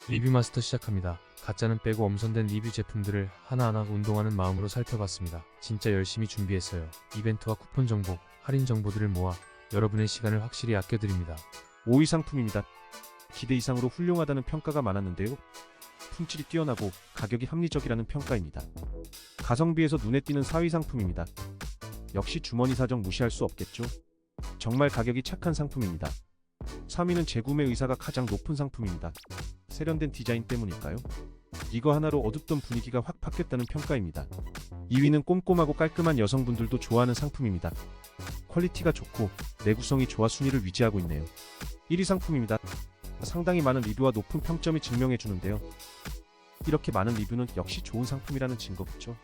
리뷰 마스터 시작합니다. 가짜는 빼고 엄선된 리뷰 제품들을 하나하나 운동하는 마음으로 살펴봤습니다. 진짜 열심히 준비했어요. 이벤트와 쿠폰 정보, 할인 정보들을 모아 여러분의 시간을 확실히 아껴드립니다. 5위 상품입니다. 기대 이상으로 훌륭하다는 평가가 많았는데요. 품질이 뛰어나고 가격이 합리적이라는 평가입니다. 가성비에서 눈에 띄는 4위 상품입니다. 역시 주머니 사정 무시할 수 없겠죠? 정말 가격이 착한 상품입니다. 3위는 재구매 의사가 가장 높은 상품입니다. 세련된 디자인 때문일까요? 이거 하나로 어둡던 분위기가 확 바뀌었다는 평가입니다. 2위는 꼼꼼하고 깔끔한 여성분들도 좋아하는 상품입니다. 퀄리티가 좋고 내구성이 좋아 순위를 위지하고 있네요. 1위 상품입니다. 상당히 많은 리뷰와 높은 평점이 증명해주는데요. 이렇게 많은 리뷰는 역시 좋은 상품이라는 증거겠죠.